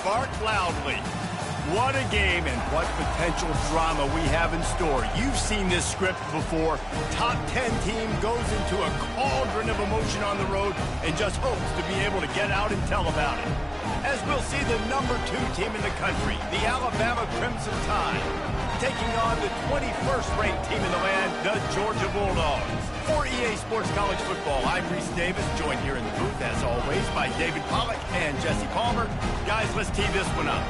bark loudly. What a game and what potential drama we have in store. You've seen this script before. Top 10 team goes into a cauldron of emotion on the road and just hopes to be able to get out and tell about it. As we'll see the number 2 team in the country, the Alabama Crimson Tide, taking on the 21st ranked team in the land, the Georgia Bulldogs. For EA Sports College Football, I'm Reese Davis, joined here in the booth, as always, by David Pollack and Jesse Palmer. Guys, let's tee this one up.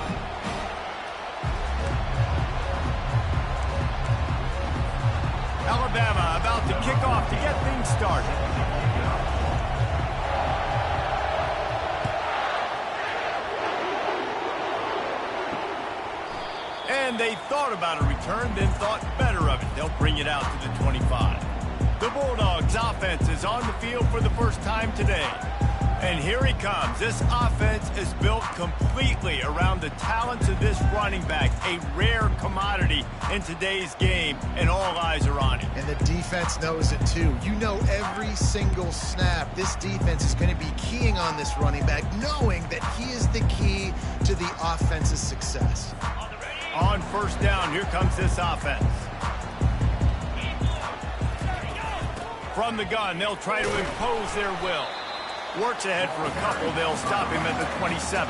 Alabama about to kick off to get things started. And they thought about a return, then thought better of it. They'll bring it out to the 25. The Bulldogs offense is on the field for the first time today. And here he comes. This offense is built completely around the talents of this running back, a rare commodity in today's game, and all eyes are on him. And the defense knows it too. You know every single snap, this defense is going to be keying on this running back, knowing that he is the key to the offense's success. On first down, here comes this offense. From the gun, they'll try to impose their will. Works ahead for a couple. They'll stop him at the 27.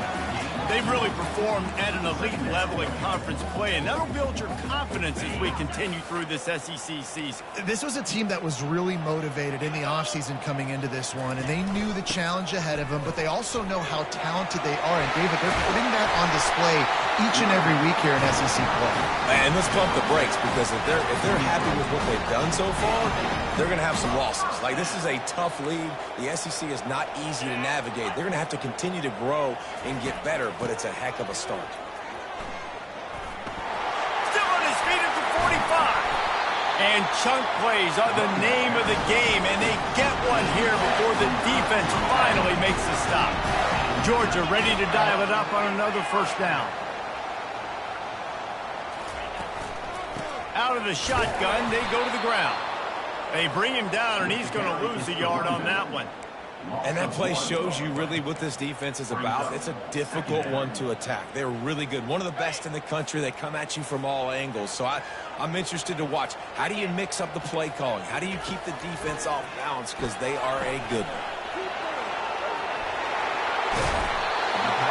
They've really performed at an elite level in conference play, and that'll build your confidence as we continue through this SEC season. This was a team that was really motivated in the offseason coming into this one, and they knew the challenge ahead of them, but they also know how talented they are. And, David, they're putting that on display each and every week here in SEC play. And let's pump the brakes, because if they're happy with what they've done so far, they're going to have some losses. Like, this is a tough league. The SEC is not easy to navigate. They're going to have to continue to grow and get better, but it's a heck of a start. Still on his feet at the 45. And chunk plays are the name of the game, and they get one here before the defense finally makes the stop. Georgia ready to dial it up on another first down. Out of the shotgun, they go to the ground. They bring him down, and he's going to lose a yard on that one. And that play shows you really what this defense is about. It's a difficult one to attack. They're really good. One of the best in the country. They come at you from all angles. So I'm interested to watch. How do you mix up the play calling? How do you keep the defense off balance? Because they are a good one.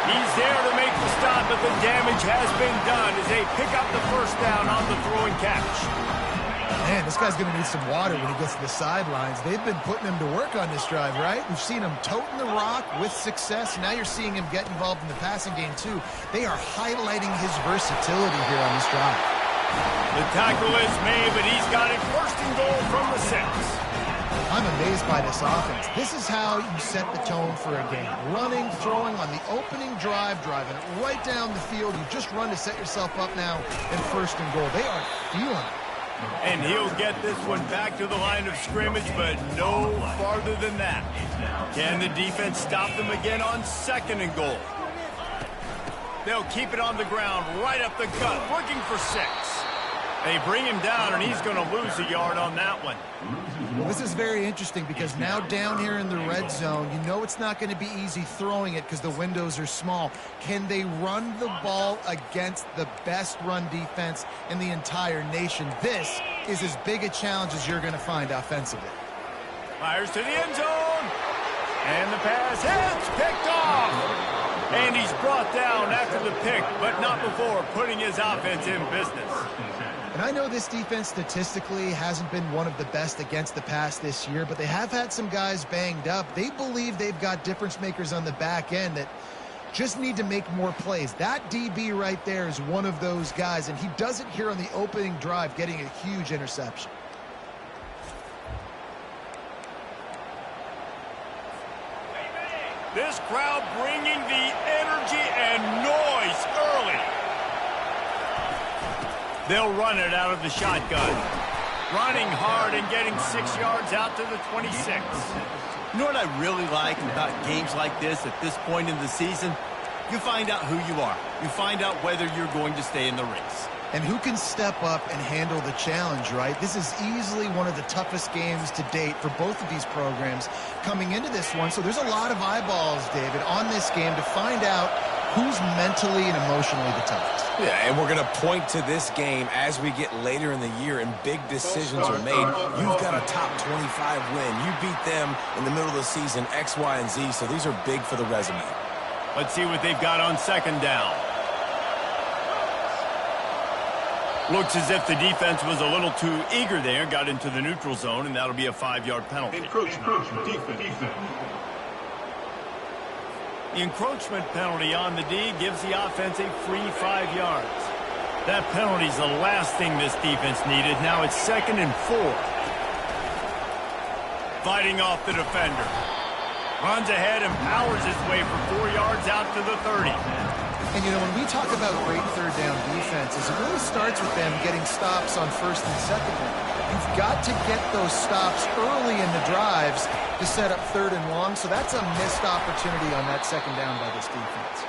He's there to make the stop, but the damage has been done as they pick up the first down on the throwing catch. Man, this guy's going to need some water when he gets to the sidelines. They've been putting him to work on this drive, right? We've seen him toting the rock with success. Now you're seeing him get involved in the passing game, too. They are highlighting his versatility here on this drive. The tackle is made, but he's got it first and goal from the 6. I'm amazed by this offense. This is how you set the tone for a game. Running, throwing on the opening drive, driving it right down the field. You just run to set yourself up now in first and goal. They are feeling it. And he'll get this one back to the line of scrimmage, but no farther than that. Can the defense stop them again on second and goal? They'll keep it on the ground, right up the gut, working for 6. They bring him down, and he's going to lose a yard on that one. Well, this is very interesting because now down here in the red zone, you know it's not going to be easy throwing it because the windows are small. Can they run the ball against the best run defense in the entire nation? This is as big a challenge as you're going to find offensively. Fires to the end zone. And the pass hits, picked off. And he's brought down after the pick, but not before putting his offense in business. And I know this defense statistically hasn't been one of the best against the pass this year, but they have had some guys banged up. They believe they've got difference makers on the back end that just need to make more plays. That DB right there is one of those guys, and he does it here on the opening drive, getting a huge interception. This crowd bringing the energy and noise early. They'll run it out of the shotgun. Running hard and getting 6 yards out to the 26. You know what I really like about games like this at this point in the season? You find out who you are. You find out whether you're going to stay in the race. And who can step up and handle the challenge, right? This is easily one of the toughest games to date for both of these programs coming into this one. So there's a lot of eyeballs, David, on this game to find out who's mentally and emotionally the toughest. Yeah, and we're going to point to this game as we get later in the year and big decisions are made. You've got a top 25 win. You beat them in the middle of the season, X, Y, and Z, so these are big for the resume. Let's see what they've got on second down. Looks as if the defense was a little too eager there, got into the neutral zone, and that'll be a 5-yard penalty. Encroachment, defense. The encroachment penalty on the D gives the offense a free 5 yards. That penalty's the last thing this defense needed. Now it's 2nd and 4. Fighting off the defender. Runs ahead and powers his way for 4 yards out to the 30. And, you know, when we talk about great third down defenses, it really starts with them getting stops on first and second down. You've got to get those stops early in the drives to set up third and long, so that's a missed opportunity on that second down by this defense.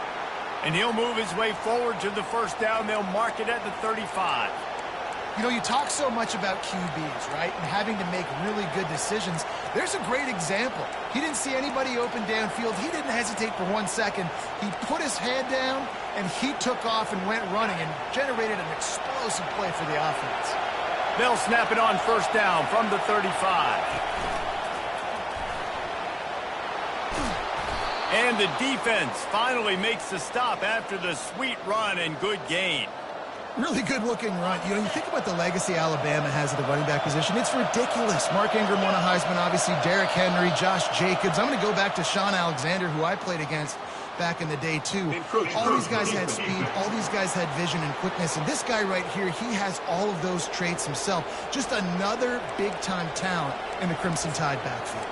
And he'll move his way forward to the first down. They'll mark it at the 35. You know, you talk so much about QBs, right, and having to make really good decisions. There's a great example. He didn't see anybody open downfield. He didn't hesitate for 1 second. He put his head down, and he took off and went running and generated an explosive play for the offense. They'll snap it on first down from the 35. And the defense finally makes the stop after the sweet run and good gain. Really good-looking run. You know, you think about the legacy Alabama has at the running back position. It's ridiculous. Mark Ingram won a Heisman, obviously. Derrick Henry, Josh Jacobs. I'm going to go back to Sean Alexander, who I played against back in the day, too. All these guys had speed. All these guys had vision and quickness. And this guy right here, he has all of those traits himself. Just another big-time talent in the Crimson Tide backfield.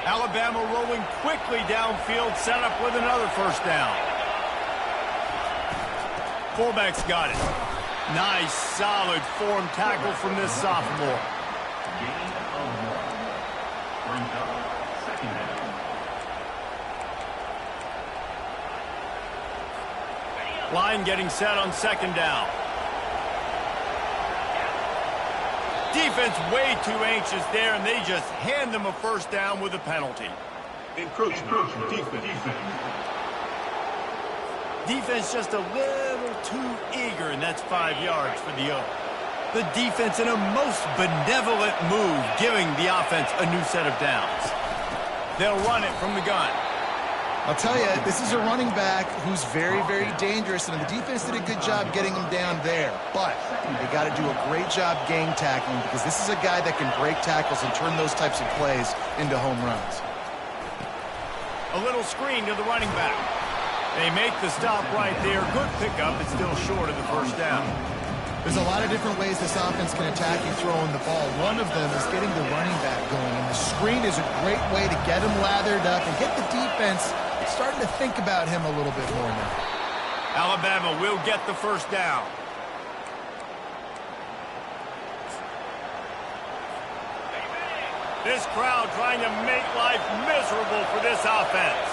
Alabama rolling quickly downfield, set up with another first down. Fullback's got it. Nice, solid form tackle from this sophomore. Line getting set on second down. Defense way too anxious there, and they just hand them a first down with a penalty. Encroachment, defense. Defense just a little too eager, and that's 5 yards for the O. The defense in a most benevolent move, giving the offense a new set of downs. They'll run it from the gun. I'll tell you, this is a running back who's very, very dangerous, and the defense did a good job getting him down there. But they got to do a great job game tackling, because this is a guy that can break tackles and turn those types of plays into home runs. A little screen to the running back. They make the stop right there. Good pickup. It's still short of the first down. There's a lot of different ways this offense can attack you throwing the ball. One of them is getting the running back going, and the screen is a great way to get him lathered up and get the defense starting to think about him a little bit more now. Alabama will get the first down. This crowd trying to make life miserable for this offense.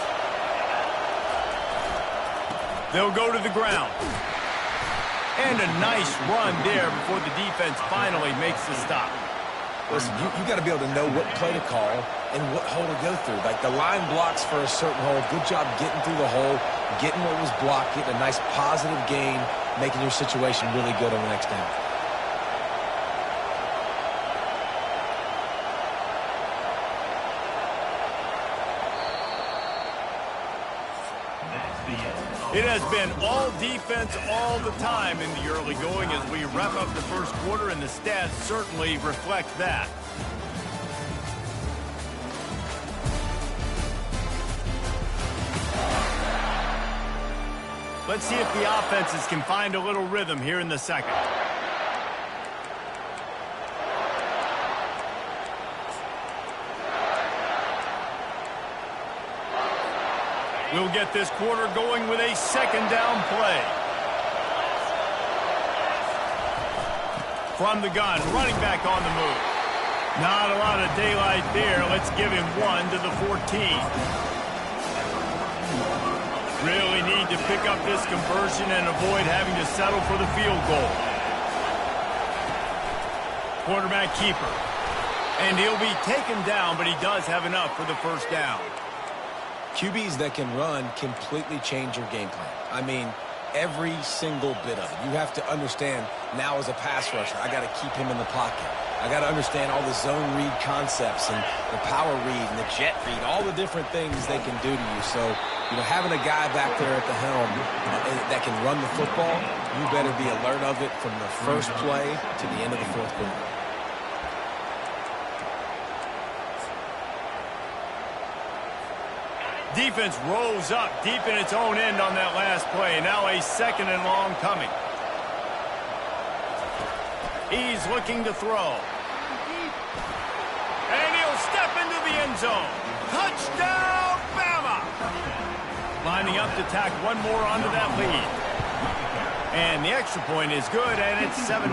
They'll go to the ground. And a nice run there before the defense finally makes the stop. Listen, you got to be able to know what play to call and what hole to go through. Like the line blocks for a certain hole. Good job getting through the hole, getting what was blocked, getting a nice positive gain, making your situation really good on the next down. It has been all defense all the time in the early going as we wrap up the first quarter, and the stats certainly reflect that. Let's see if the offenses can find a little rhythm here in the second. We'll get this quarter going with a second down play. From the gun, running back on the move. Not a lot of daylight there. Let's give him one to the 14. Really need to pick up this conversion and avoid having to settle for the field goal. Quarterback keeper. And he'll be taken down, but he does have enough for the first down. QBs that can run completely change your game plan. I mean, every single bit of it. You have to understand now as a pass rusher, I got to keep him in the pocket. I got to understand all the zone read concepts and the power read and the jet read, all the different things they can do to you. So, having a guy back there at the helm that can run the football, you better be alert of it from the first play to the end of the fourth quarter. Defense rose up deep in its own end on that last play. Now a 2nd and long coming. He's looking to throw. And he'll step into the end zone. Touchdown, Bama! Lining up to tack one more onto that lead. And the extra point is good, and it's 7-0.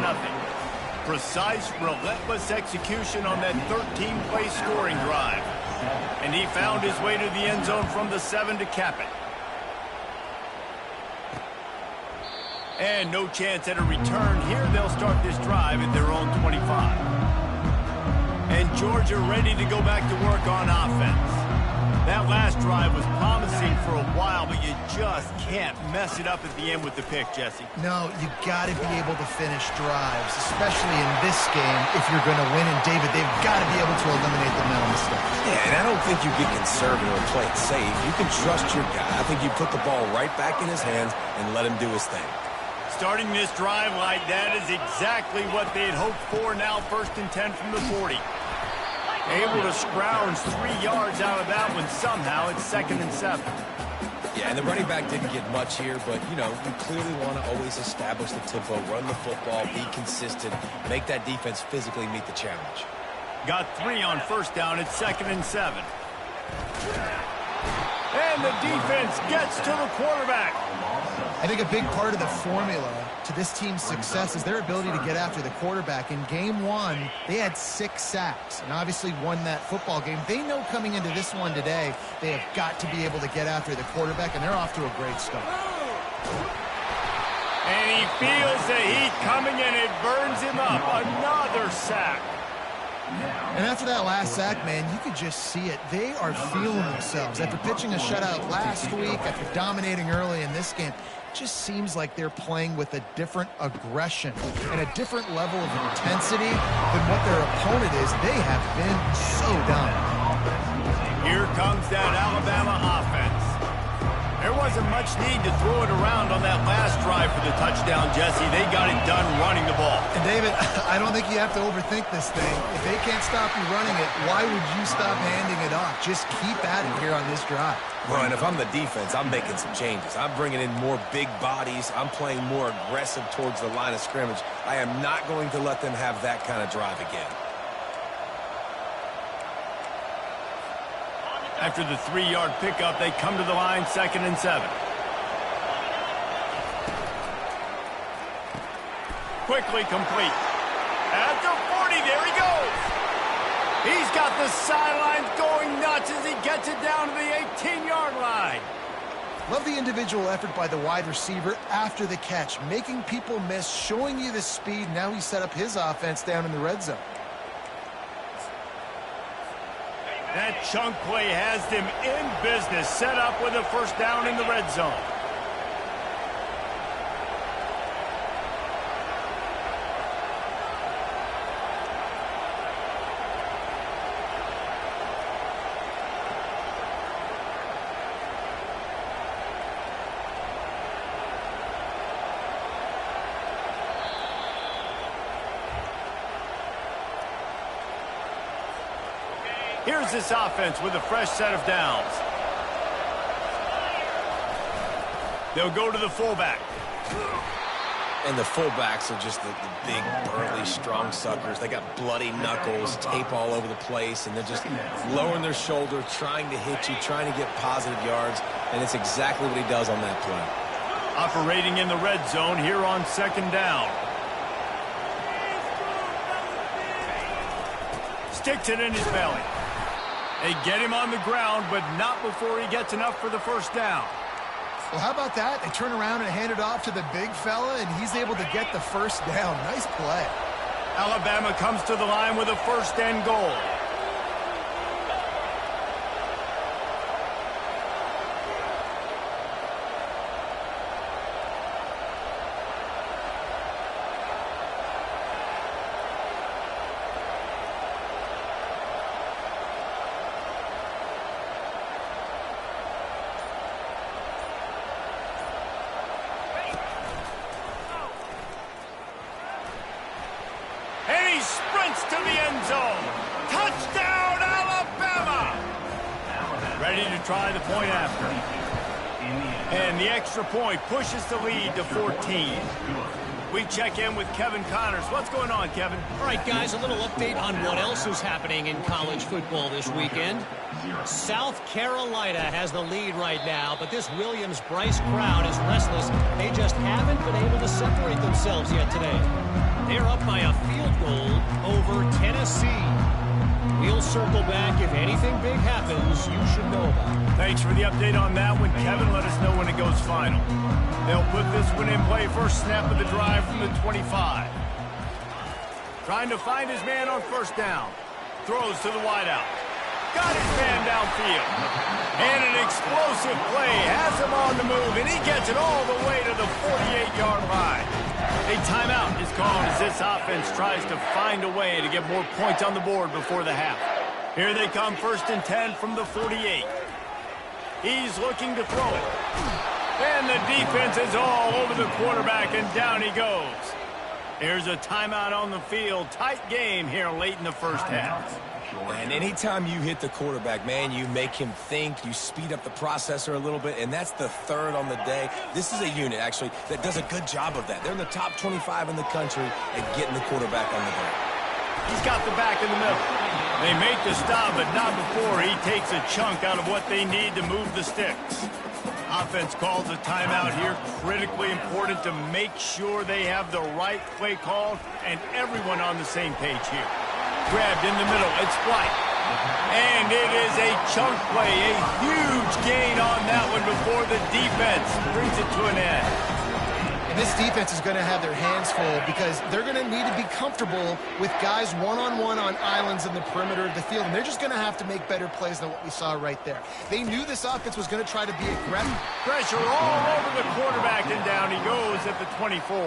Precise, relentless execution on that 13-play scoring drive. And he found his way to the end zone from the 7 to cap it. And no chance at a return here. They'll start this drive at their own 25. And Georgia ready to go back to work on offense. That last drive was promising for a while, but you just can't mess it up at the end with the pick, Jesse. No, you got to be able to finish drives, especially in this game if you're going to win. And, David, they've got to be able to eliminate the mental mistakes. Yeah, and I don't think you get conservative or play it safe. You can trust your guy. I think you put the ball right back in his hands and let him do his thing. Starting this drive like that is exactly what they had hoped for. Now 1st and 10 from the 40. Able to scrounge 3 yards out of that one somehow. It's 2nd and 7. Yeah, and the running back didn't get much here, but, you clearly want to always establish the tempo, run the football, be consistent, make that defense physically meet the challenge. Got 3 on 1st down. It's 2nd and 7. And the defense gets to the quarterback. I think a big part of the formula to this team's success is their ability to get after the quarterback. In game 1, they had 6 sacks and obviously won that football game. They know coming into this one today, they have got to be able to get after the quarterback, and they're off to a great start. And he feels the heat coming, and it burns him up. Another sack. And after that last sack, man, you could just see it. They are feeling themselves. After pitching a shutout last week, after dominating early in this game, it just seems like they're playing with a different aggression and a different level of intensity than what their opponent is. They have been so dominant. Here comes that Alabama offense. There wasn't much need to throw it around on that last drive for the touchdown, Jesse. They got it done running the ball. And, David, I don't think you have to overthink this thing. If they can't stop you running it, why would you stop handing it off? Just keep at it here on this drive. Well, and if I'm the defense, I'm making some changes. I'm bringing in more big bodies. I'm playing more aggressive towards the line of scrimmage. I am not going to let them have that kind of drive again. After the 3-yard pickup, they come to the line, 2nd and 7. Quickly complete. At the 40, there he goes. He's got the sidelines going nuts as he gets it down to the 18-yard line. Love the individual effort by the wide receiver after the catch, making people miss, showing you the speed. Now he set up his offense down in the red zone. That chunk play has them in business, set up with a 1st down in the red zone. Here's this offense with a fresh set of downs. They'll go to the fullback. And the fullbacks are just the big, burly, strong suckers. They got bloody knuckles, tape all over the place, and they're just lowering their shoulder, trying to hit you, trying to get positive yards, and it's exactly what he does on that play. Operating in the red zone here on 2nd down. Sticks it in his belly. They get him on the ground, but not before he gets enough for the 1st down. Well, how about that? They turn around and hand it off to the big fella, and he's able to get the 1st down. Nice play. Alabama comes to the line with a first and goal. Sprints to the end zone. Touchdown, Alabama! Ready to try the point after. And the extra point pushes the lead to 14. We check in with Kevin Connors. What's going on, Kevin? All right, guys, a little update on what else is happening in college football this weekend. South Carolina has the lead right now, but this Williams-Brice crowd is restless. They just haven't been able to separate themselves yet today. They're up by a field goal over Tennessee. We'll circle back. If anything big happens, you should know about it. Thanks for the update on that one, Kevin. Let us know when it goes final. They'll put this one in play. First snap of the drive from the 25. Trying to find his man on first down. Throws to the wideout. Got his man downfield. And an explosive play has him on the move, and he gets it all the way to the 48-yard line. A timeout is called as this offense tries to find a way to get more points on the board before the half. Here they come, first and 10 from the 48. He's looking to throw it. And the defense is all over the quarterback, and down he goes. Here's a timeout on the field. Tight game here late in the first half. And anytime you hit the quarterback, man, you make him think, you speed up the processor a little bit, and that's the third on the day. This is a unit, actually, that does a good job of that. They're in the top 25 in the country at getting the quarterback on the ground. He's got the back in the middle. They make the stop, but not before he takes a chunk out of what they need to move the sticks. Offense calls a timeout here. Critically important to make sure they have the right play called and everyone on the same page here. Grabbed in the middle. It's White. And it is a chunk play. A huge gain on that one before the defense brings it to an end. And this defense is going to have their hands full because they're going to need to be comfortable with guys one-on-one on islands in the perimeter of the field. And they're just going to have to make better plays than what we saw right there. They knew this offense was going to try to be aggressive. Pressure all over the quarterback, and down he goes at the 24.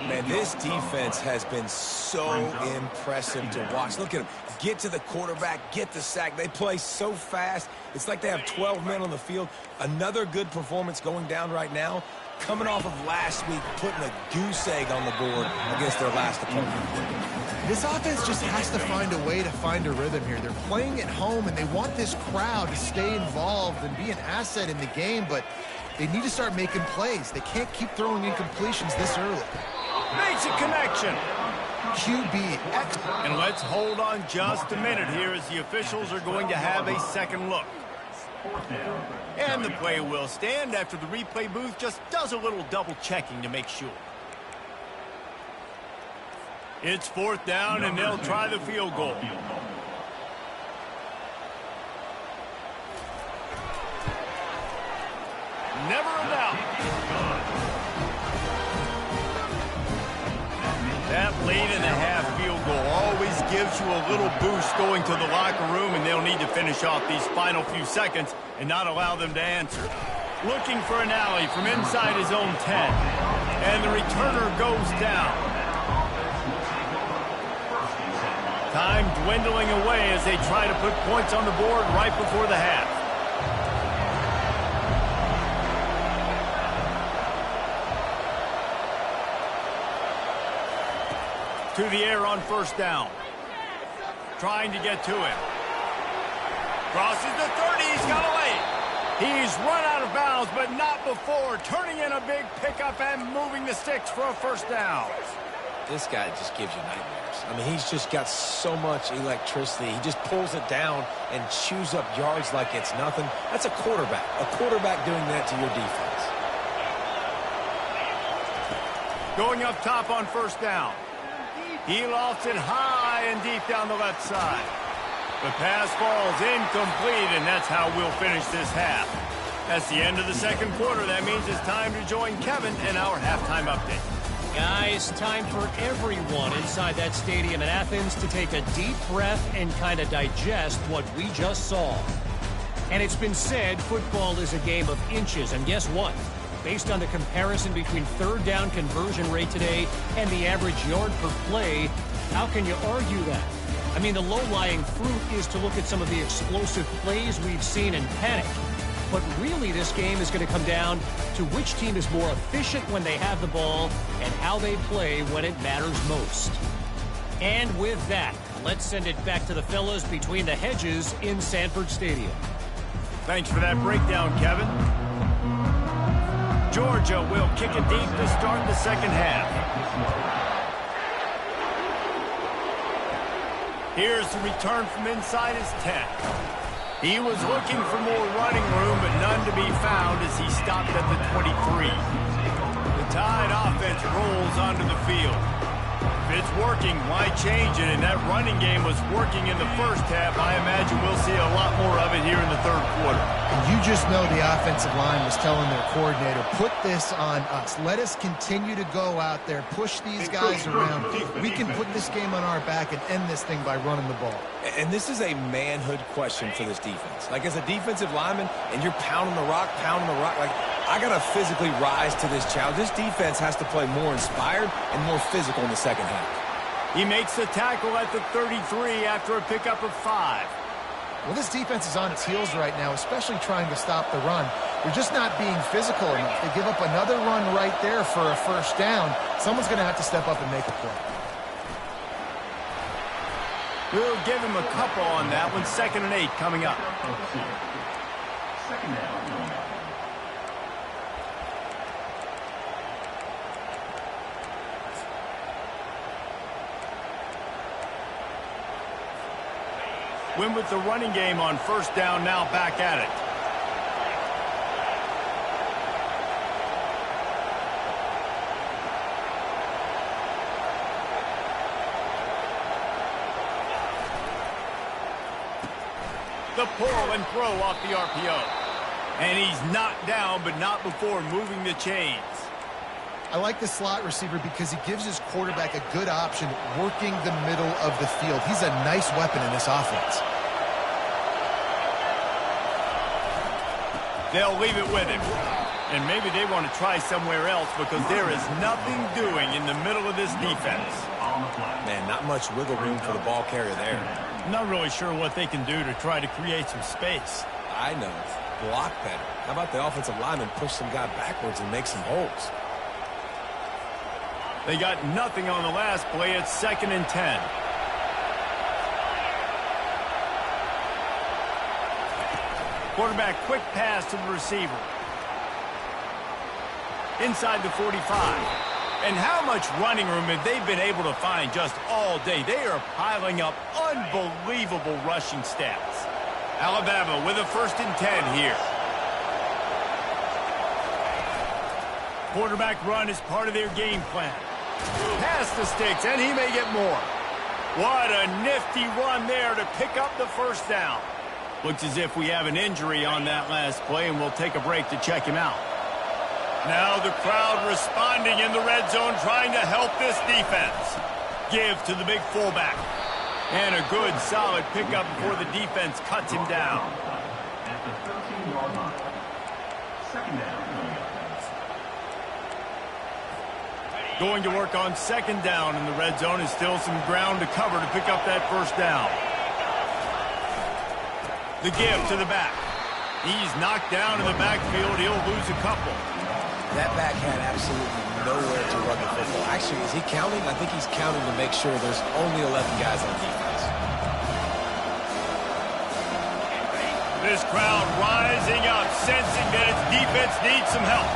Man, this defense has been so impressive to watch. Look at them. Get to the quarterback, get the sack. They play so fast. It's like they have 12 men on the field. Another good performance going down right now. Coming off of last week, putting a goose egg on the board against their last opponent. This offense just has to find a way to find a rhythm here. They're playing at home, and they want this crowd to stay involved and be an asset in the game, but they need to start making plays. They can't keep throwing incompletions this early. Makes a connection. QB. And let's hold on just a minute here as the officials are going to have a second look. And the play will stand after the replay booth just does a little double checking to make sure. It's fourth down, and they'll try the field goal. Never a doubt. That late-in-the-half field goal always gives you a little boost going to the locker room, and they'll need to finish off these final few seconds and not allow them to answer. Looking for an alley from inside his own 10, and the returner goes down. Time dwindling away as they try to put points on the board right before the half. To the air on first down. Trying to get to him. Crosses the 30. He's got a lane. He's run out of bounds, but not before. Turning in a big pickup and moving the sticks for a first down. This guy just gives you nightmares. I mean, he's just got so much electricity. He just pulls it down and chews up yards like it's nothing. That's a quarterback. A quarterback doing that to your defense. Going up top on first down. He lofts it high and deep down the left side. The pass falls incomplete, and that's how we'll finish this half. That's the end of the second quarter. That means it's time to join Kevin in our halftime update. Guys, time for everyone inside that stadium in Athens to take a deep breath and kind of digest what we just saw. And it's been said football is a game of inches, and guess what? Based on the comparison between third down conversion rate today and the average yard per play, how can you argue that? I mean, the low-lying fruit is to look at some of the explosive plays we've seen and panic. But really, this game is going to come down to which team is more efficient when they have the ball and how they play when it matters most. And with that, let's send it back to the fellas between the hedges in Sanford Stadium. Thanks for that breakdown, Kevin. Georgia will kick it deep to start the second half. Here's the return from inside his 10. He was looking for more running room, but none to be found as he stopped at the 23. The Tide offense rolls onto the field. If it's working, why change it? And that running game was working in the first half. I imagine we'll see a lot more of it here in the third quarter. And you just know the offensive line was telling their coordinator, put this on us. Let us continue to go out there, push these guys around. We can put this game on our back and end this thing by running the ball. And this is a manhood question for this defense. Like, as a defensive lineman, and you're pounding the rock, like, I got to physically rise to this challenge. This defense has to play more inspired and more physical in the second half. He makes the tackle at the 33 after a pickup of 5. Well, this defense is on its heels right now, especially trying to stop the run. They're just not being physical enough. They give up another run right there for a first down. Someone's going to have to step up and make a play. We'll give him a couple on that one. 2nd and 8 coming up. Second down. Win with the running game on first down, now back at it. The pull and throw off the RPO. And he's knocked down, but not before moving the chains. I like the slot receiver because he gives his quarterback a good option working the middle of the field. He's a nice weapon in this offense. They'll leave it with him. And maybe they want to try somewhere else because there is nothing doing in the middle of this defense. Man, not much wiggle room for the ball carrier there. Not really sure what they can do to try to create some space. I know. Block better. How about the offensive lineman push some guy backwards and make some holes? They got nothing on the last play. It's 2nd and 10. Quarterback quick pass to the receiver. Inside the 45. And how much running room have they been able to find just all day? They are piling up unbelievable rushing stats. Alabama with a 1st and 10 here. Quarterback run is part of their game plan. Pass the sticks, and he may get more. What a nifty run there to pick up the first down. Looks as if we have an injury on that last play, and we'll take a break to check him out. Now the crowd responding in the red zone, trying to help this defense. Give to the big fullback. And a good, solid pickup before the defense cuts him down. At the 13-yard line. 2nd down. Going to work on 2nd down in the red zone, is still some ground to cover to pick up that first down. The give to the back. He's knocked down in the backfield. He'll lose a couple. That back had absolutely nowhere to run the football. Actually, is he counting? I think he's counting to make sure there's only 11 guys on defense. This crowd rising up, sensing that its defense needs some help.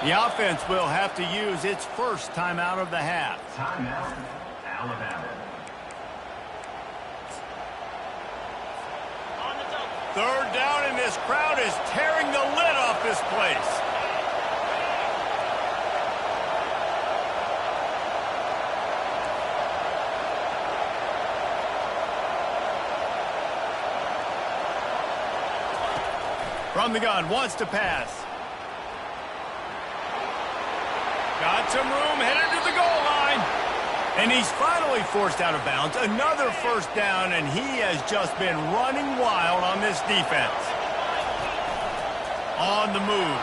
The offense will have to use its first timeout of the half. Timeout, Alabama. Third down, and this crowd is tearing the lid off this place. From the gun, wants to pass. Got some room, headed to the goal line. And he's finally forced out of bounds. Another first down, and he has just been running wild on this defense. On the move.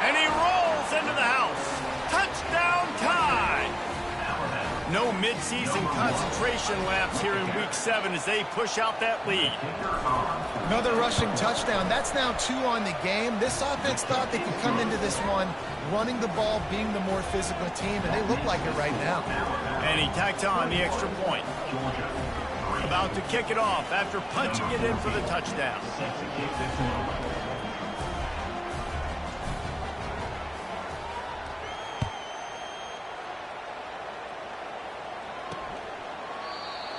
And he rolls into the house. Touchdown tie. No midseason concentration laps here in Week 7 as they push out that lead. Another rushing touchdown. That's now 2 on the game. This offense thought they could come into this one running the ball, being the more physical team, and they look like it right now. And he tacks on the extra point. About to kick it off after punching it in for the touchdown.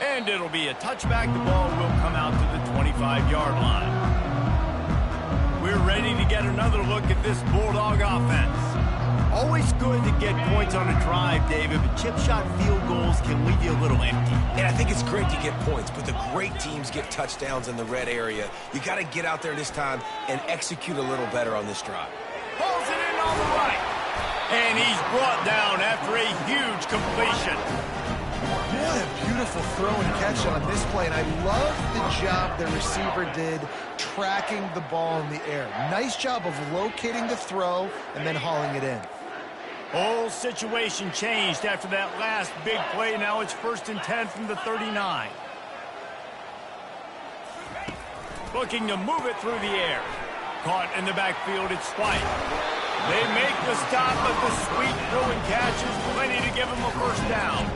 And it'll be a touchback. The ball will come out to the 25-yard line. We're ready to get another look at this Bulldog offense. Always good to get points on a drive, David, but chip shot field goals can leave you a little empty. And I think it's great to get points, but the great teams get touchdowns in the red area. You got to get out there this time and execute a little better on this drive. Pulls it in on the right. And he's brought down after a huge completion. What a beautiful throw and catch on this play, and I love the job the receiver did tracking the ball in the air. Nice job of locating the throw and then hauling it in. Whole situation changed after that last big play. Now it's 1st and 10 from the 39. Looking to move it through the air. Caught in the backfield, it's White. They make the stop, but the sweet throw and catch is plenty to give them a first down.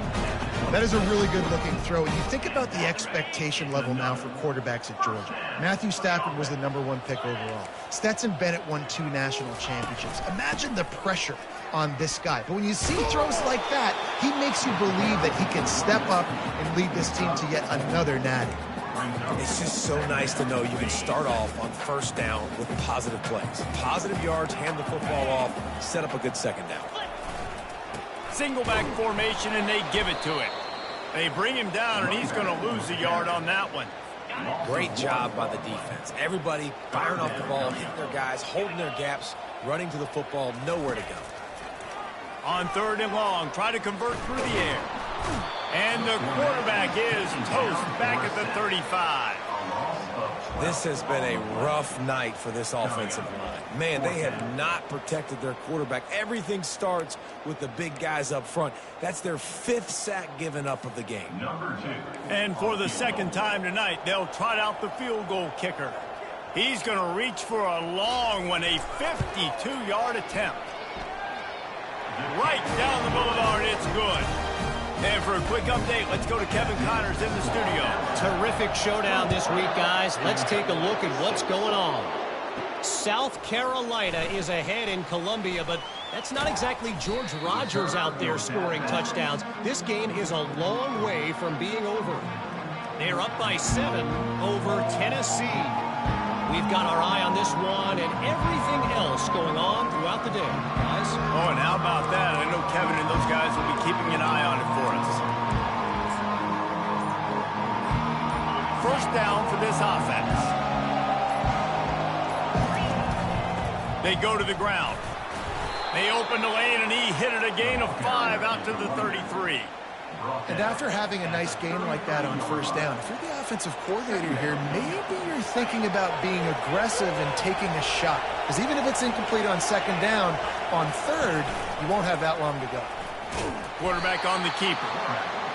That is a really good-looking throw. And you think about the expectation level now for quarterbacks at Georgia. Matthew Stafford was the #1 pick overall. Stetson Bennett won 2 national championships. Imagine the pressure on this guy. But when you see throws like that, he makes you believe that he can step up and lead this team to yet another natty. It's just so nice to know you can start off on first down with positive plays. Positive yards, hand the football off, set up a good second down. Single back formation, and they give it to him. They bring him down, and he's going to lose a yard on that one. Great job by the defense. Everybody firing off the ball, hitting their guys, holding their gaps, running to the football, nowhere to go. On 3rd and long, try to convert through the air. And the quarterback is toast back at the 35. This has been a rough night for this offensive line. Man, they have not protected their quarterback. Everything starts with the big guys up front. That's their 5th sack given up of the game. And for the second time tonight, they'll trot out the field goal kicker. He's going to reach for a long one, a 52-yard attempt. Right down the boulevard, it's good. And for a quick update, let's go to Kevin Connors in the studio. Terrific showdown this week, guys. Let's take a look at what's going on. South Carolina is ahead in Columbia, but that's not exactly George Rogers out there scoring touchdowns. This game is a long way from being over. They're up by 7 over Tennessee. We've got our eye on this one and everything else going on throughout the day, guys. Oh, and how about that? I know Kevin and those guys will be keeping an eye on it for us. First down for this offense. They go to the ground. They open the lane, and he hit it a gain of 5 out to the 33. And after having a nice game like that on first down, if you're the offensive coordinator here, maybe you're thinking about being aggressive and taking a shot. Because even if it's incomplete on second down, on third, you won't have that long to go. Quarterback on the keeper.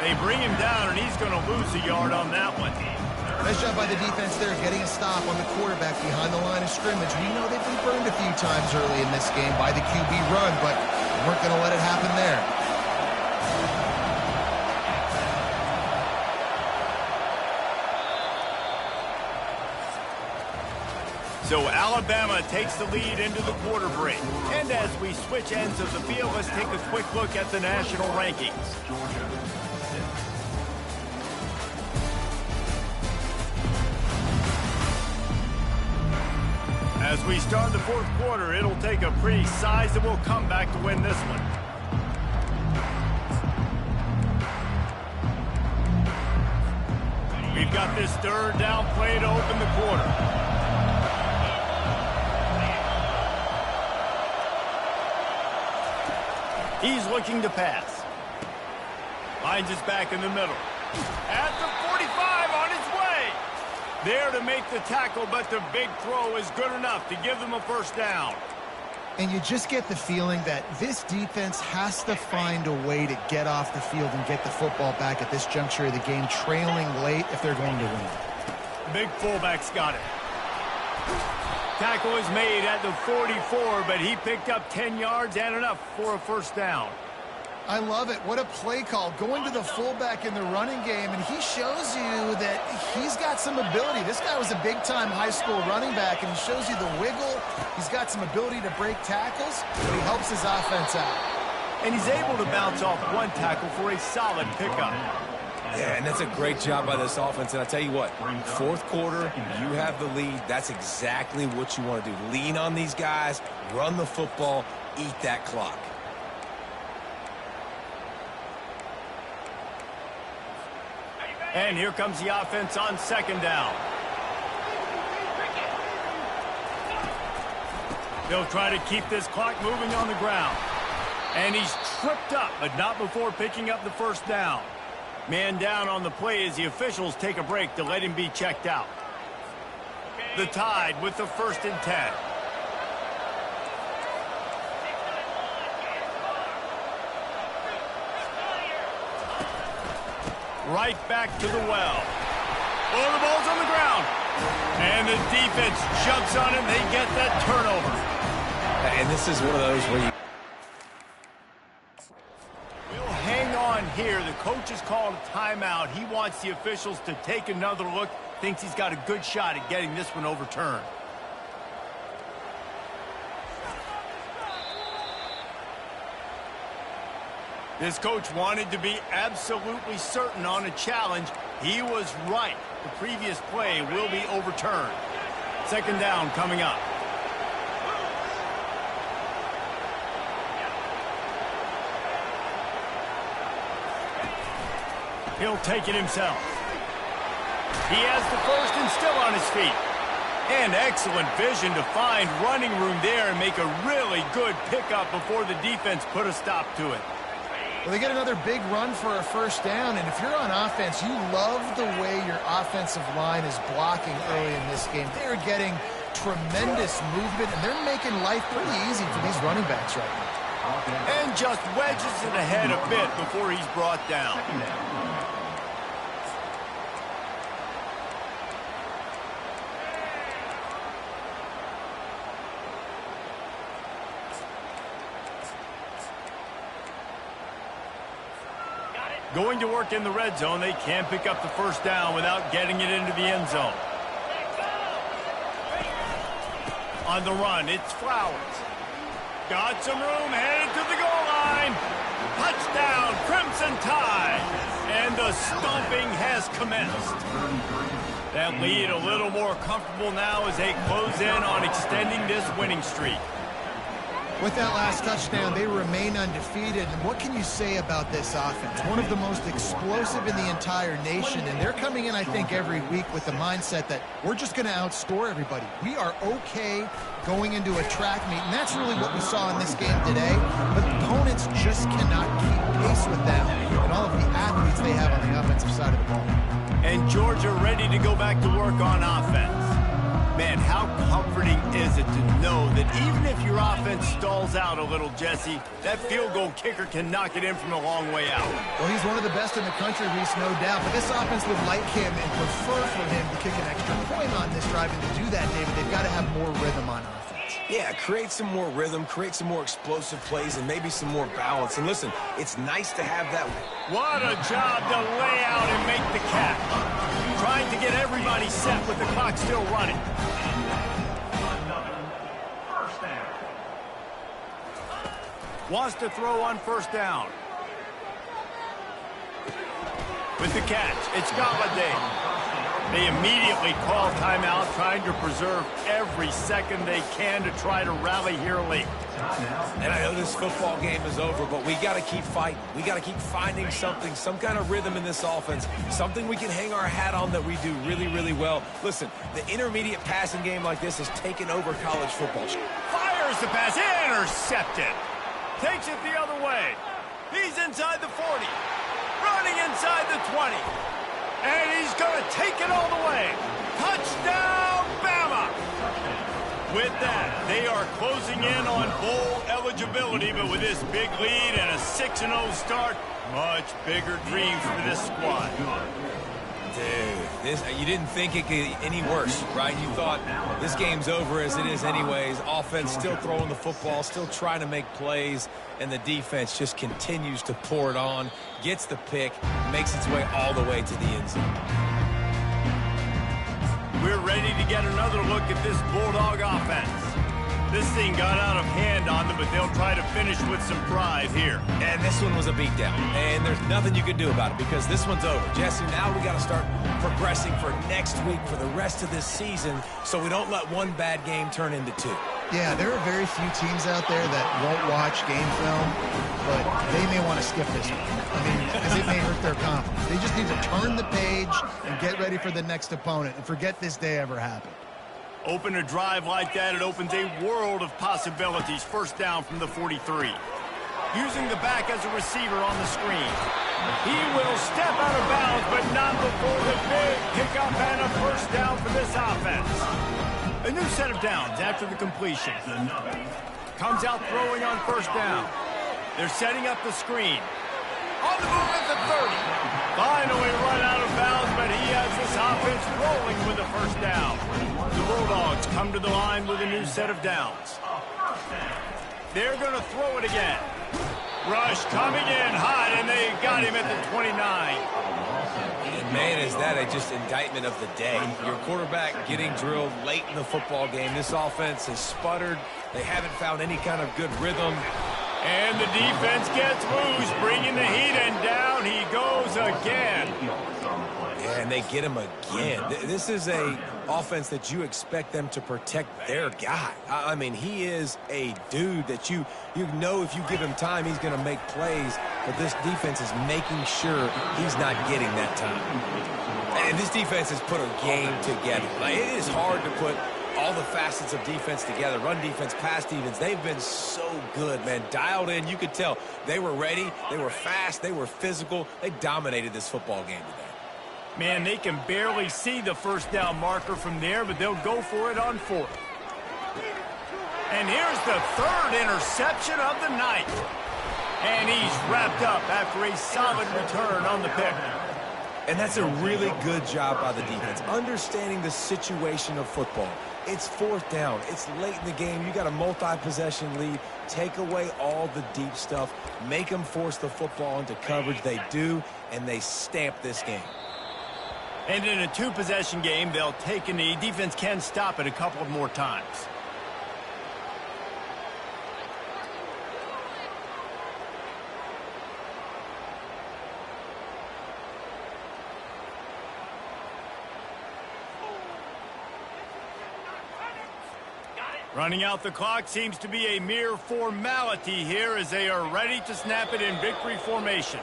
They bring him down, and he's going to lose a yard on that one. Nice job by the defense there, getting a stop on the quarterback behind the line of scrimmage. We know they've been burned a few times early in this game by the QB run, but we weren't going to let it happen there. So Alabama takes the lead into the quarter break. And as we switch ends of the field, let's take a quick look at the national rankings. As we start the 4th quarter, it'll take a pretty sizable comeback to win this one. We've got this 3rd down play to open the quarter. He's looking to pass. Finds his back in the middle. At the 45 on his way. There to make the tackle, but the big throw is good enough to give them a first down. And you just get the feeling that this defense has to find a way to get off the field and get the football back at this juncture of the game, trailing late if they're going to win. Big fullback's got it. Tackle is made at the 44, but he picked up 10 yards and enough for a first down. I love it. What a play call. Going to the fullback in the running game, and he shows you that he's got some ability. This guy was a big-time high school running back, and he shows you the wiggle. He's got some ability to break tackles, but he helps his offense out. And he's able to bounce off one tackle for a solid pickup. Yeah, and that's a great job by this offense. And I tell you what, fourth quarter, you have the lead. That's exactly what you want to do. Lean on these guys, run the football, eat that clock. And here comes the offense on second down. They'll try to keep this clock moving on the ground. And he's tripped up, but not before picking up the first down. Man down on the play as the officials take a break to let him be checked out. The Tide with the 1st and 10. Right back to the well. Oh, the ball's on the ground. And the defense jumps on him. They get that turnover. And this is one of those where you... We'll hang on here. The coach has called a timeout. He wants the officials to take another look. Thinks he's got a good shot at getting this one overturned. This coach wanted to be absolutely certain on a challenge. He was right. The previous play will be overturned. Second down coming up. He'll take it himself. He has the first and still on his feet. And excellent vision to find running room there and make a really good pickup before the defense put a stop to it. Well, they get another big run for a first down, and if you're on offense, you love the way your offensive line is blocking early in this game. They're getting tremendous movement, and they're making life pretty easy for these running backs right now. And just wedges it ahead a bit before he's brought down. Going to work in the red zone. They can't pick up the first down without getting it into the end zone. On the run, it's Flowers. Got some room, headed to the goal line. Touchdown, Crimson Tide. And the stomping has commenced. That lead a little more comfortable now as they close in on extending this winning streak. With that last touchdown, they remain undefeated. And what can you say about this offense? One of the most explosive in the entire nation. And they're coming in, I think, every week with the mindset that we're just going to outscore everybody. We are okay going into a track meet. And that's really what we saw in this game today. But opponents just cannot keep pace with them and all of the athletes they have on the offensive side of the ball. And Georgia ready to go back to work on offense. Man, how comforting is it to know that even if your offense stalls out a little, Jesse, that field goal kicker can knock it in from a long way out. Well, he's one of the best in the country, Reese, no doubt. But this offense would like him and prefer for him to kick an extra point on this drive. And to do that, David, they've got to have more rhythm on offense. Yeah, create some more rhythm, create some more explosive plays, and maybe some more balance. And listen, it's nice to have that. What a job to lay out and make the catch. Trying to get everybody set with the clock still running. Wants to throw on first down. With the catch, it's Galladay. They immediately call timeout, trying to preserve every second they can to try to rally here late. And I know this football game is over, but we got to keep fighting. We got to keep finding something, some kind of rhythm in this offense, something we can hang our hat on that we do really, really well. Listen, the intermediate passing game like this has taken over college football. Fires the pass, intercepted. Takes it the other way. He's inside the 40. Running inside the 20. And he's going to take it all the way. Touchdown, Bama! With that, they are closing in on bowl eligibility, but with this big lead and a 6-0 start, much bigger dreams for this squad. Dude, you didn't think it could get any worse, right? You thought this game's over as it is anyways. Offense still throwing the football, still trying to make plays, and the defense just continues to pour it on, gets the pick, makes its way all the way to the end zone. We're ready to get another look at this Bulldog offense. This thing got out of hand on them, but they'll try to finish with some pride here. And this one was a beatdown, and there's nothing you can do about it because this one's over. Jesse, now we got to start progressing for next week for the rest of this season so we don't let one bad game turn into two. Yeah, there are very few teams out there that won't watch game film, but they may want to skip this one. I mean, because it may hurt their confidence. They just need to turn the page and get ready for the next opponent and forget this day ever happened. Open a drive like that, it opens a world of possibilities. First down from the 43. Using the back as a receiver on the screen. He will step out of bounds, but not before the big pickup and a first down for this offense. A new set of downs after the completion. Comes out throwing on first down. They're setting up the screen. On the move at the 30. Finally run out of bounds, but he has this offense rolling with a first down. The Bulldogs come to the line with a new set of downs. They're going to throw it again. Rush coming in hot, and they got him at the 29. And man, is that just indictment of the day. Your quarterback getting drilled late in the football game. This offense has sputtered. They haven't found any kind of good rhythm. And the defense gets loose, bringing the heat, and down he goes again. Yeah, and they get him again. This is a offense that you expect them to protect their guy. I mean, he is a dude that you know if you give him time, he's going to make plays, but this defense is making sure he's not getting that time. And this defense has put a game together. Like, it is hard to put all the facets of defense together. Run defense, pass defense. They've been so good, man. Dialed in. You could tell they were ready. They were fast. They were physical. They dominated this football game today. Man, they can barely see the first down marker from there, but they'll go for it on fourth. And here's the third interception of the night. And he's wrapped up after a solid return on the pick. And that's a really good job by the defense, understanding the situation of football. It's fourth down. It's late in the game. You got a multi-possession lead. Take away all the deep stuff. Make them force the football into coverage. They do, and they stamp this game. And in a two-possession game, they'll take a knee. Defense can stop it a couple of more times. Running out the clock seems to be a mere formality here as they are ready to snap it in victory formation.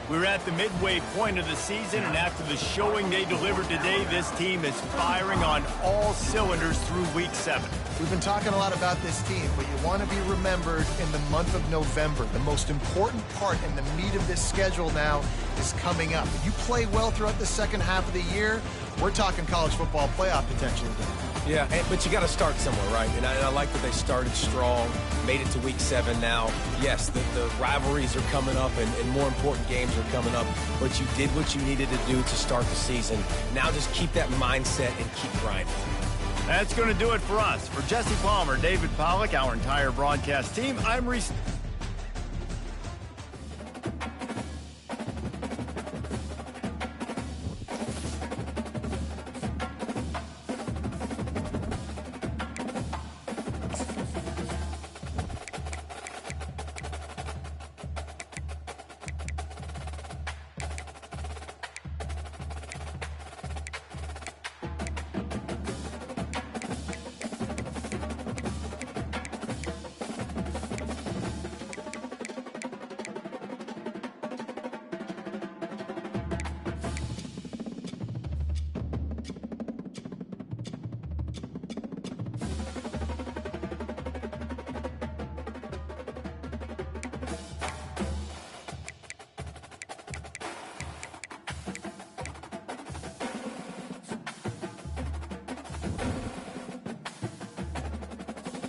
We're at the midway point of the season, and after the showing they delivered today, this team is firing on all cylinders through Week 7. We've been talking a lot about this team, but you want to be remembered in the month of November. The most important part and the meat of this schedule now is coming up. If you play well throughout the second half of the year, we're talking college football playoff potential again. Yeah, but you got to start somewhere, right? And I like that they started strong, made it to Week 7 now. Yes, the rivalries are coming up, and more important games are coming up, but you did what you needed to do to start the season. Now just keep that mindset and keep grinding. That's going to do it for us. For Jesse Palmer, David Pollack, our entire broadcast team, I'm Reese